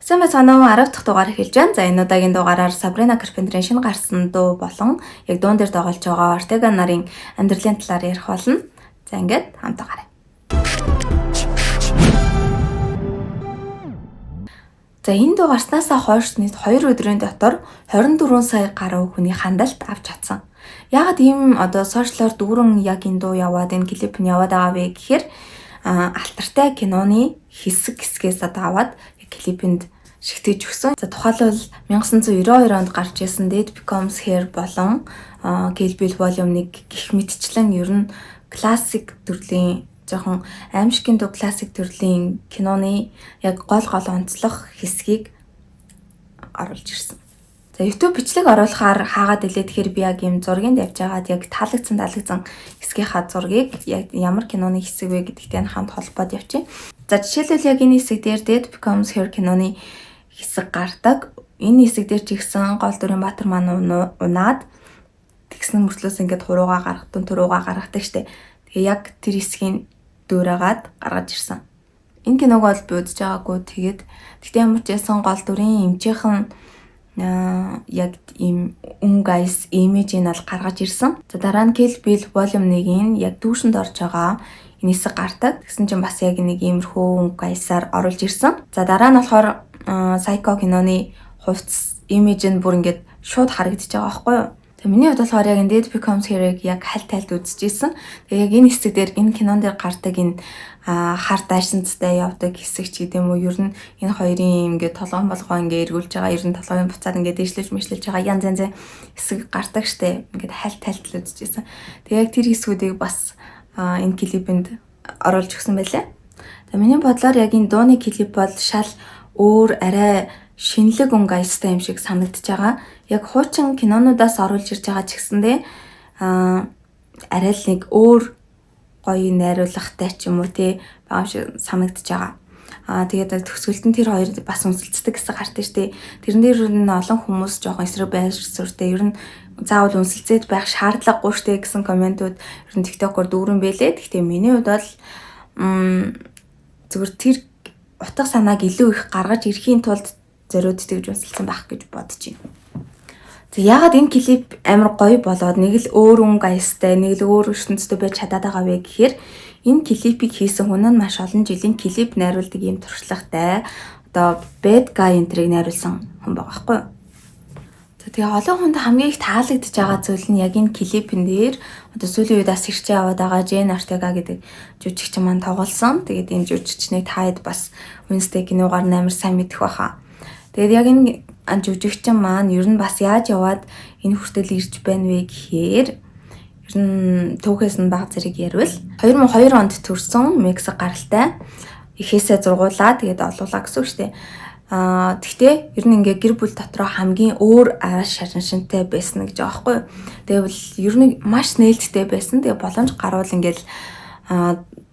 Сайн байцгаана уу? 10 дахь дугаар эхэлж байна. За энэ удаагийн дугаараар Sabrina Carpenter-ийн шинэ гарсан дуу болон яг дуун дээр тоглож байгаа Ortega нарын амьдралын талаар ярих болно. За ингээд хамтаагаарай. За энэ дуу гарснаасаа хойш нийт 2 өдрийн дотор 24 сая гаруй хүний хандлт авч чадсан. Яагаад ийм сошиалор дүүрэн яг энэ дуу яваад энэ клип нь яваад байгаа вэ гэхээр алтартай киноны хэсгээс аваад клипэнд шигтэж өгсөн. За тухайлбал 1992 онд гарч ирсэн Dead Becomes Her болон Kill Bill Volume 1 гэх мэтчлэн ер нь классик төрлийн жоохон аимшигын дуу классик төрлийн киноны яг гол онцлог хэсгийг оруулж ирсэн. За YouTube бичлэг оруулахаар хаагаад илээ тэгэхээр би яг юм зургийг тавьж агаад яг таалагдсан хэсгийнхаа зургийг яг ямар киноны хэсэг вэ гэдэгтэй хамт холбоод явчих. За жишээлбэл яг энэ хэсэг дээр Dead Becomes Her киноны хэсэг гардаг. Энэ хэсэг дээр ч ихсэн гол дүрийн баатар маань унаад тэгсэн мөртлөөс ингээд туруугаа гаргадаг штеп. Тэгээ яг тэр хэсгийн дүүрээгээд гаргаж ирсэн. Энэ киног бол би үзэж байгаагүй. Тэгтээ ямар ч ясан гол дүрийн эмчийнхэн яг ийм гайс имижийг нь гаргаж ирсэн. За дараа нь Kill Bill Volume 1-ийн яг дүүшинд орж байгаа энэ хэсэг гардаг. Тэгсэн чинь бас яг нэг иймэрхүү гайсаар оруулж ирсэн. За дараа нь болохоор Psycho киноны хувцас имиж нь бүр ингээд шууд харагдаж байгаа байхгүй юу? Тэгээ миний хувьд болохоор яг Dead Becomes Her-ыг яг хальт үзчихсэн. Тэгээ яг энэ хэсэг дээр энэ кинон дээр гардаг энэ хар дайшинцтай явдаг хэсэг ч гэдэм үү. Ер нь энэ хоёрын ингээд толгоон ингээд эргүүлж байгаа. Ер нь толгойн буцаад ингээд дэвшлэж байгаа янз хэсэг гардаг штэ. Ингээд хальт л үзчихсэн. Тэгээ яг тэр хэсгүүдийг бас энэ клипэнд оруулж өгсөн байлаа. Тэгээ миний бодлоор яг энэ дууны клип бол шал өөр арай шинэлэг гайстай юм шиг санагдаж байгаа. Яг хуучин кинонуудаас оруулж ирж байгаа ч гэсэндээ арай л нэг өөр гоё найруулгатай ч юм уу тий байгаа шиг санагдаж байгаа. Тэгээд төгсгөлд нь тэр хоёр бас үнсэлцдэг гэсэн гартай штэ. Тэрэн дээр нь олон хүмүүс жоохон эсрэг байршуртай ер нь заавал үнсэлцээд байх шаардлагагүй штэ гэсэн комментууд ер нь TikTok-оор дүүрэн байлээ. Гэхдээ миний хувьд бол зүгээр тэр утга санааг илүү их гаргаж ирэхийн тулд зориуд тэгж үнсэлсэн байх гэж бодож байна. За яагаад энэ клип амар гоё болоод нэг л өөр гайстай, нэг л өөр ертөнцтэй байж чадаад байгаа вэ гэхээр энэ клипийг хийсэн хүн нь маш олон жилийн клип найруулдаг юм туршлагатай bad guy энтрийг найруулсан хүн байгаа байхгүй юу? За тэгээ олон хүнд хамгийн их таалагдж байгаа зүйл нь яг энэ клипэн дээр сүүлийн үед бас ирчээ яваад байгаа Jenna Ortega гэдэг жүжигчин маань тоглосон. Тэгээд энэ жүжигчнийг таад бас Wednesday киногаар амар сайн мэдэх байхаа. Тэгээд яг энэ жүжигчин маань ер нь бас яаж яваад энэ хүртэл ирж байна вэ гэхээр ер нь түүхээс нь баг зэрэг ярил 2002 онд төрсэн Мексик гаралтай эхээсээ зургуулаа тэгээд олуулаа гэсэн үг шүү дээ. Тэгтээ ер нь ингээ гэр бүл дотроо хамгийн өөр араш шашинтай байсан гэж байгаа байхгүй юу. Тэгвэл ер нь маш нээлттэй байсан. Тэгээ боломж гарвал ингээл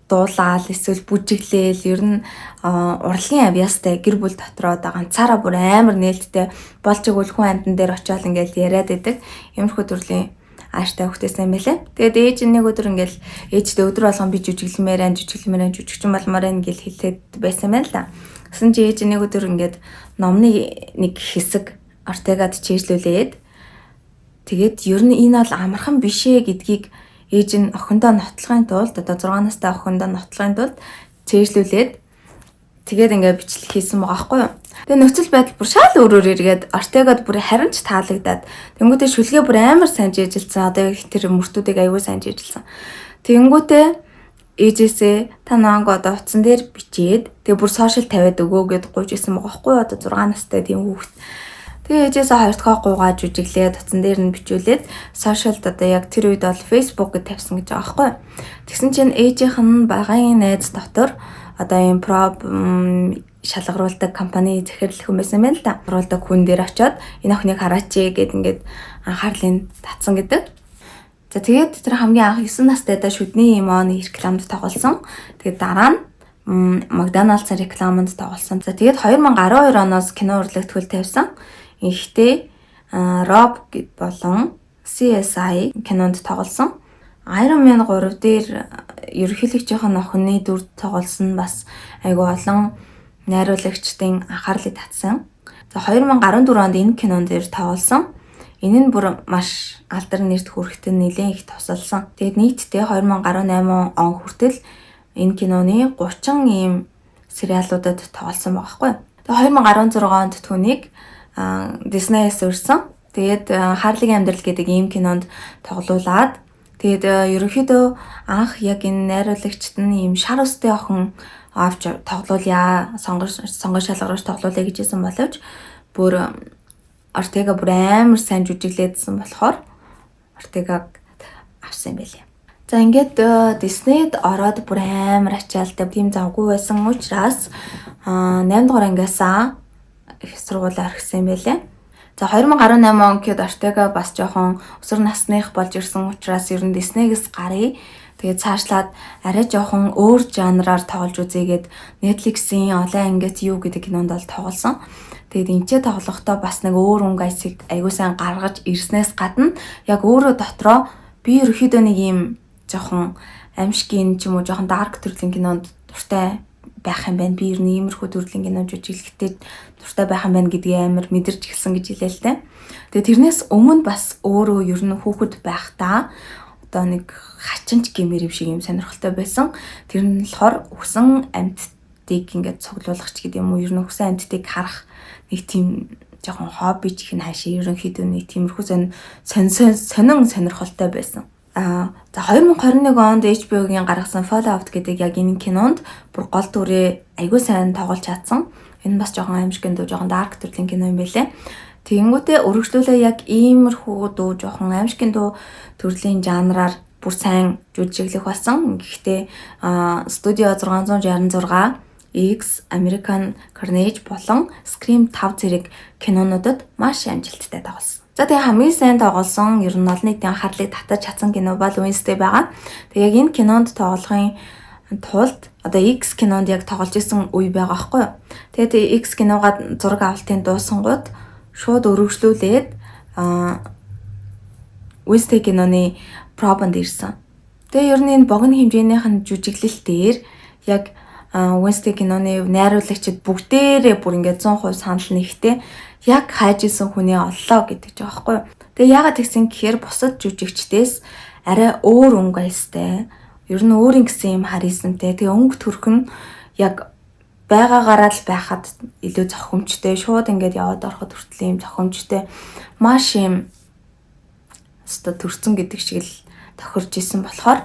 дуулаал эсвэл бүжиглээл ер нь урлагийн авьяастай гэр бүл дотроо ганцаараа бүр амар нээлттэй болж игэл хүн амтан дээр очиод ингээл яриад идэг иймэрхүү төрлийн ааштай хөвгтэйсэн байлээ. Тэгээд ээж нэг өдөр ингээл ээжтэй өдөр болгон би жүжиглэмээр жүжигчин болмоор ингээл хэлээд байсан байна л да. Гэсэн чи ээж нэг өдөр ингээд номны нэг хэсэг Ортегад чийжлүүлээд тэгээд ер нь энэ бол амархан биш ээ гэдгийг ээж нь охиндоо нотлохын тулд 6 настай охиндоо нотлохын тулд чийжлүүлээд тэгээд ингээд бичлэг хийсэн байгаа байхгүй юу. Тэгээ нөхцөл байдал бүр шал өөрөөр эргээд Ортегад бүр харин ч таалагдаад тэнгуүтээ шүлгээ бүр амар сайн жийжилсэн. Одоо тэр мөртүүдийг аягүй сайн жийжилсэн. Тэнгуүтээ ээжээсээ та наанг одоо утсан дээр бичээд тэгээ бүр сошиал тавиад өгөө гэд гуйж исэн байгаа байхгүй юу. Одоо 6 настай тийм хүүхэд. Тэгээ ээжээсээ хоёр дахь гуйгаа жүжиглээд утсан дээр нь бичүүлээд сошиалд одоо яг тэр үед бол Facebook гэд тавьсан гэж байгаа байхгүй юу. Тэгсэн чинь ээжийнх нь багын найз дотор одоо ийм шалгаруулдаг компани захирал хүн байсан байна л да. Шалгаруулдаг хүн дээр очиод энэ охиныг хараач гэд ингээд анхаарлыг татсан гэдэг. За тэгээд тэр хамгийн анх 9 настайдаа шүдний имоны рекламад тоглосон. Тэгээд дараа нь Макдоналдсын рекламанд тоглосон. За тэгээд 2012 оноос кино урлагтгүүл тавьсан. Ихтэй Rob болон CSI кинонд тоглосон. Iron Man 3 дээр ерөнхийлөгчийн охины дүр тоглосон бас айгүй олон найруулагчдын анхаарлыг татсан. За 2014 онд энэ кинон дээр тоглосон. Энэ нь бүр маш алдар нэрт хүрэхэд нэлээд их тусалсан. Тэгээд нийтдээ 2018 он хүртэл энэ киноны 30 ийм сериалуудад тоглосон байгаа хгүй. Тэгээд 2016 онд түүнийг Disney-с урьсан. Тэгээд Харлийн амьдрал гэдэг ийм кинонд тоглуулад тэгээд ерөнхийдөө анх яг энэ найруулагчд нь ийм шар устай охин авч тоглуулъя, сонгон шалгарч тоглуулъя гэжсэн боловч бүр Ортега бүр амар сайн жүжиглээдсэн болохоор Ортегаг авсан юм байлээ. За ингээд Disney-д ороод бүр амар ачаалтай тийм завгүй байсан учраас 8 дугаар ангиасаа их сургуулаа орхисон юм байлээ. За 2018 он гэд Ортега бас жоохон өсвөр насных болж ирсэн учраас ер нь Disney-гээс гарыг тэгээд цаашлаад арай жоохон өөр жанраар тоглож үзьегээд Netflix-ийн олон ангиас юу гэдэг кинонд бол тоглосон. Тэгээд энэчээ тоглохдоо бас нэг өөр өнгө айсыг аягүй сайн гаргаж ирснээс гадна яг өөрөө дотроо би ерөөхдөө нэг юм жоохон аимшигын ч юм уу жоохон dark төрлийн кинонд дуртай байх юм байна. Би ер нь иймэрхүү төрлийн кино жүжиглэхдээ дуртай байх юм байна гэдгийг амар мэдэрч эхэлсэн гэж хэлээ л дээ. Тэгээд тэрнээс өмнө бас өөрөө ер нь хүүхэд байхдаа одоо нэг хачинч гэмээр юм шиг юм сонирхолтой байсан. Тэр нь болохоор өгсөн амьтдыг ингээд цуглуулах ч гэдэг юм уу, ер нь өгсөн амьтдыг харах нэг тийм жоохон хобби ч их хаашаа ерөнхийдөө нэг тиймэрхүү сонин сонирхолтой байсан. За 2021 онд HBO-гийн гаргасан Fallout гэдэг яг энэ кинонд бүр гол дүрээ аягүй сайн тоглож чадсан. Энэ бас жоохон аимшигэн дүү, жоохон dark төрлийн кино юм байлээ. Тэгэнгүүтээ өргөжлүүлээ яг иймэрхүү дүү, жоохон аимшигэн дүү төрлийн жанраар бүр сайн жүжиглэх болсон. Гэхдээ Studio 666, X, American Carnage болон Scream 5 зэрэг кинонуудад маш амжилттай тоглосон. За тэгээ хамгийн сайн тоглосон ер нь олон нийтийн анхаарлыг татаж чадсан кино бол Wednesday байгаа. Тэгээ яг энэ кинонд тоглохын тулд одоо X кинонд яг тоглож исэн үе байгаа байхгүй юу. Тэгээд X киногаа зураг авалтын дуусангууд шууд өргөжлүүлээд Wednesday киноны пробонд ирсэн. Тэгээ ер нь энэ богино хэмжээнийх нь жүжиглэл дээр яг Wednesday киноны найруулагчид бүгдээрээ бүр ингээд 100% санал нэгтэй яг хайж исэн хүний оллоо гэдэг ч аахгүй. Тэгээ яагаад тэгсэн гэхээр бусад жүжигчдээс арай өөр өнгө аястай. Ер нь өөрийн гэсэн юм харизмтэй. Тэгээ өнгө төрх нь яг байгаагаараа л байхад илүү зохимжтой. Шууд ингээд яваад ороход хүртэл юм зохимжтой. Маш юм өстө төрцөн гэдэг шиг л тохирж исэн болохоор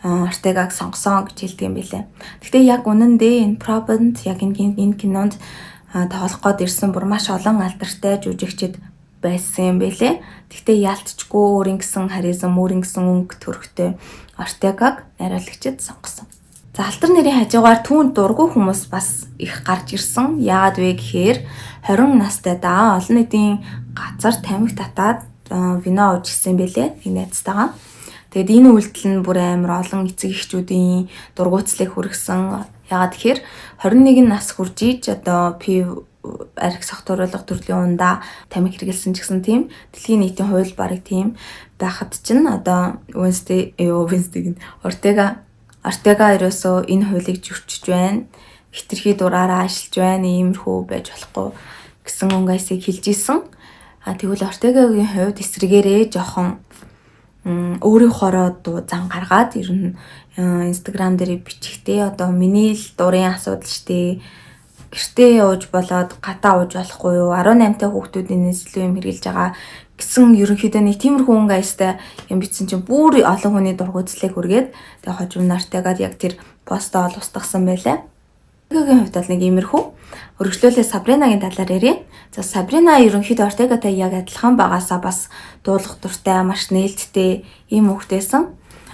Ортегаг сонгосон гэж хэлдэг юм билээ. Гэхдээ яг үнэндээ энэ пробонд яг энэ кинонд тоглох гээд ирсэн бүр маш олон алдартай жүжигчид байсан юм билээ. Гэхдээ яалтчгүй өөрийн гэсэн харизм, өөрийн гэсэн өнгө төрхтэй Ортегаг найруулагчид сонгосон. За алдар нэрийн хажуугаар түүнд дургүй хүмүүс бас их гарч ирсэн. Яагаад вэ гэхээр 20 настайдаа олон нийтийн газар тамхи татаад вино ууж гисэн билээ. Нэг найзтайгаа. Тэгэд энэ үйлдэл нь бүр амар олон эцэг эхчүүдийн дургуутслыг хүргэсэн. Ягаад тэгэхээр 21 нас хүрж иж одоо пив арх сахтууруулга төрлийн ундаа тамхи хэрэгэлсэн ч гэсэн тийм дэлхийн нийтийн хууль бараг тийм байхад чинь одоо Wednesday Ортега ерөөсөө энэ хуулийг зөрчиж байна. Хитрхи дураараа ажиллаж байна. Иймэрхүү байж болохгүй гэсэн өнгөйсийг хэлж исэн. Тэгвэл Ортегагийн хувьд эсрэгээрээ жоохон өөрийнхоороо зан гаргаад ер нь Instagram дээр бичихтэй одоо миний л дурын асуудал штэ. Гэртээ явж болоод гадаа ууж болохгүй юу? 18 та хүүхдүүдийн нийслэл юм хэрглэж байгаа гэсэн ерөнхийдөө нэг тиймэрхүү өнгө аястай юм бичсэн чинь бүр олон хүний дургуутслыг хүргээд тэгээ хожим нартайгаад яг тэр постоо ол устгасан байлаа. Ортегагийн хувьд бол нэг иймэрхүү өргөжлүүлээ Сабринагийн талаар ярив. За Сабрина ерөнхийдөө Ортегатай яг адилхан багасаа бас дуулах дуртай, маш нээлттэй ийм хүүхдээсэн.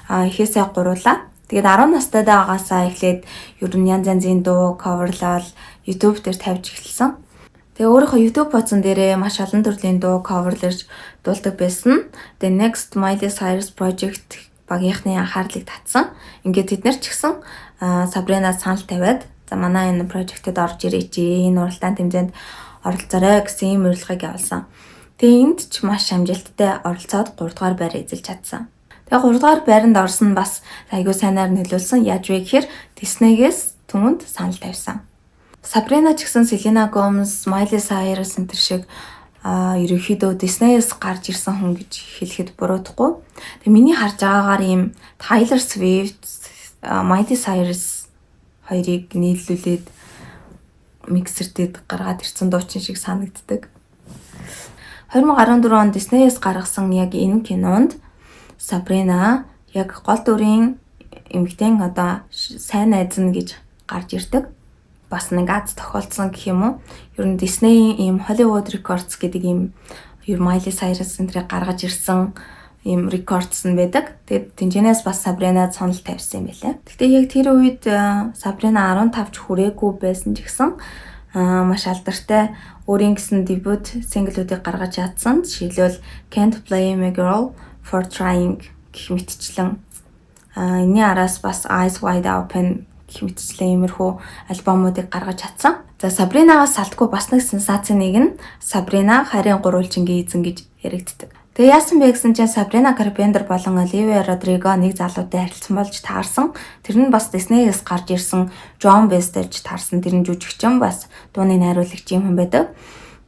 Эхээсээ гуруулаа. Тэгээд 10 настайдаа багасаа эхлээд ер нь янз янзын дуу coverлал YouTube дээр тавьж эхэлсэн. Тэгээ өөрийнхөө YouTube бодсон дээрээ маш олон төрлийн дуу coverлж дуулдаг байсан. The Next Miley Cyrus Project багийнхны анхаарлыг татсан. Ингээд тэд нар ч гэсэн Сабрина санал тавиад за манай энэ project-д орж ирээч, энэ уралдаан тэмцээнд оролцоорой гэсэн юм урилгыг явуулсан. Тэгээ энд ч маш амжилттай оролцоод 3 дугаар байр эзэлж чадсан. Тэгээ 3 дугаар байранд орсон бас айгүй сайнаар нөлөөлсөн. Яаж вэ гэхээр Disney-гээс түүнд санал тавьсан. Sabrina ч гэсэн Selena Gomez, Miley Cyrus энэ шиг ерөнхийдөө Disney-с гарч ирсэн хүн гэж хэлэхэд буруудахгүй. Тэгээ миний харж байгаагаар ийм Taylor Swift, Miley Cyrus хоёрыг нийлүүлээд миксертэд гаргаад ирсэн дуучин шиг санагддаг. 2014 онд Disney-с гаргасан яг энэ кинонд Sabrina яг гол дүрийн эмэгтэйн сайн найз нь гэж гарч ирдэг. Бас нэг аз тохиолдсон гэх юм уу. Ер нь Disney ийм Hollywood Records гэдэг ийм Miley Cyrus энтрийг гаргаж ирсэн ийм records нь байдаг. Тэгээд тэнцэнээс бас Sabrina сонол тавьсан юм байлаа. Гэхдээ яг тэр үед Sabrina 15 ч хүрээгүй байсан ч гэсэн маш алдартай өөрийн гэсэн дебют single-үүдийг гаргаж чадсан. Жишээлбэл Can't Blame a Girl for Trying гэх мэтчлэн энэний араас бас Eyes Wide Open гэх мэтчлэн иймэрхүү альбомуудыг гаргаж чадсан. За Sabrina-гаас салтгүй бас нэг сенсацийн нэг нь Sabrina харийн гурвалжингийн эзэн гэж яригддаг. Тэгээ яасан бэ гэсэн чинь Sabrina Carpenter болон Olivia Rodrigo нэг залуутай харилцсан болж таарсан. Тэр нь бас Disney-с гарч ирсэн John Best-ж таарсан. Тэр нь жүжигчин бас дууны найруулагч юм хүн байдаг.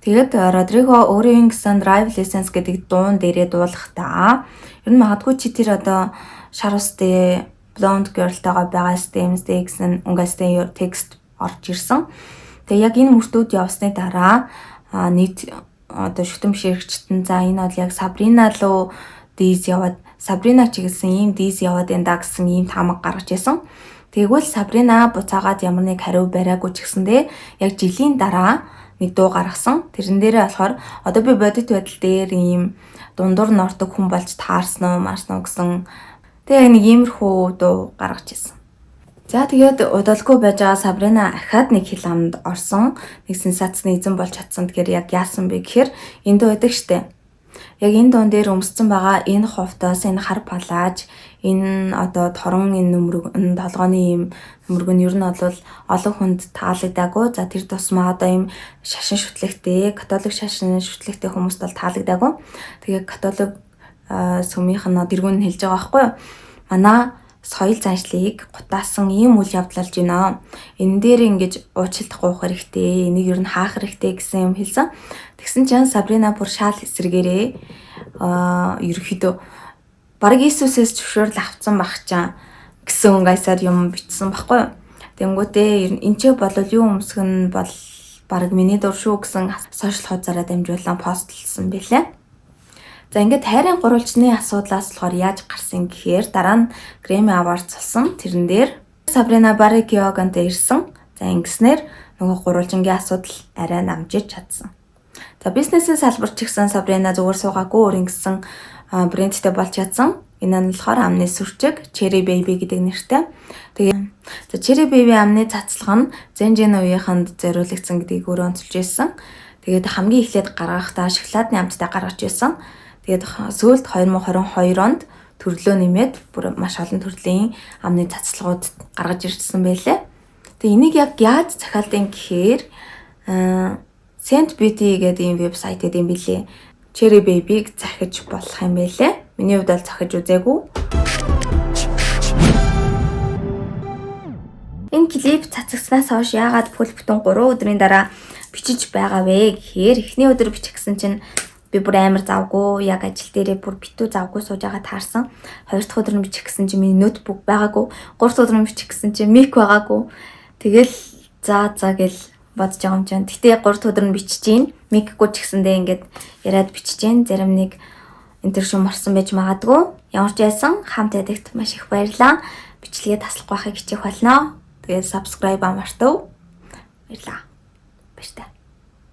Тэгээд Rodrigo өөрийн гэсэн Drive License гэдэг дуун дээрээ дуулахдаа ер нь магадгүй чи тэр Шарустэй Blonde Girl-тайгаа байгаа Stemsтэй гэсэн унгастай текст орж ирсэн. Тэгээ яг энэ мөртүүд явсны дараа нийт шүтэн бишрэгчтэн за энэ бол яг Sabrina руу Diz яваад Sabrina ч гэсэн ийм Diz яваад энэ да гэсэн ийм таамаг гаргаж ирсэн. Тэгвэл Sabrina буцаагаад ямар нэг хариу бариагүй ч гэсэндээ яг жилийн дараа нэг дуу гаргасан. Тэрэн дээрээ болохоор одоо би бодит байдал дээр ийм дундуур нортог хүн болж таарсан уу марсан уу гэсэн тэгээ нэг иймэрхүү дуу гаргаж ирсэн. За тэгээд удалгүй байж байгаа Sabrina ахаад нэг хил амд орсон. Нэг сенсацны эзэн болж чадсан. Тэгэхээр яг яасан бэ гэхээр энэ дуу байдаг штэ. Яг энэ дуун дээр өмссөн байгаа энэ хувтаас энэ хар палаж, энэ торон энэ нөмрөг, энэ толгойн ийм нөмрөг нь ер нь бол олон хүнд таалагдаагүй. За тэр тусмаа ийм шашин шүтлэгтэй, католик шашин шүтлэгтэй хүмүүст бол таалагдаагүй. Тэгээ католик сүмийнх нь дэргүүн хэлж байгаа байхгүй юу? Манай соёл заншлыг гутаасан ийм үйл явдал болж байна. Энэ дээр ингэж уучлалт гуйх хэрэгтэй, энийг ер нь хаах хэрэгтэй гэсэн юм хэлсэн. Тэгсэн чинь Sabrina бүр шал эсрэгээрээ ерөөхдөө бараг Иесусээс зөвшөөрөл авцсан байх чам гэсэн унгасаар юм бичсэн баггүй юу. Тэнгүүтээ энэ ч болов юу өмсөх нь бол бараг миний дур шүү гэсэн сошиал хуудасаараа дамжуулан постлсон байлаа. За ингээд хайрын гурвалжны асуудлаас болохоор яаж гарсан гэхээр дараа нь Grammy Awards болсон. Тэрэн дээр Sabrina Barrick-гантай ирсэн. За ингэснээр нөгөө гурвалжингийн асуудал арай намжиж чадсан. За бизнесийн салбарч гисэн Sabrina зүгээр суугаагүй өөрийн гэсэн брэндтэй болж чадсан. Энэ нь болохоор амны сүрчиг Cherry Baby гэдэг нэртэй. Тэгээ за Cherry Baby амны цацлага нь Zenjin үеийнхэнд зориулагдсан гэдгийг өөрөө онцолж ирсэн. Тэгээд хамгийн эхлээд гаргахдаа шоколадны амттай гаргаж ирсэн. Тэгээд сүүлд 2022 онд төрлөө нэмээд бүр маш олон төрлийн амны цацлагууд гаргаж ирсэн байлээ. Тэгээ энийг яг яаж захиалдیں۔ Гэхээр Scent Beauty гэдэг ийм вебсайт гэдэг юм билээ. Cherry Baby-г захиж болох юм байлээ. Миний хувьд бол захиж үзээгүй. Энэ клип цацагснаас хойш яагаад бүхэл бүтэн 3 өдрийн дараа бичиж байгаа вэ гэхээр эхний өдөр бичигсэн чинь би бүр амар завгүй, яг ажил дээрээ бүр битүү завгүй сууж байгаа таарсан. 2 дахь өдөр нь бичих гэсэн чинь миний ноутбук байгаагүй. 3 дахь өдөр нь бичих гэсэн чинь мик байгаагүй. Тэгэл за гэл бодож байгаа юм чинь. Гэтэ 3 дахь өдөр нь бичиж гин. Микгүй ч гэсэндээ ингээд яриад бичиж гин. Зарим нэг интершүү марсан байж магадгүй. Ямар ч байсан хамт ядагт маш их баярлалаа. Бичлэгээ таслах байхыг хичээх болно. Тэгээд subscribe мартав. Баярлалаа. Баяртай.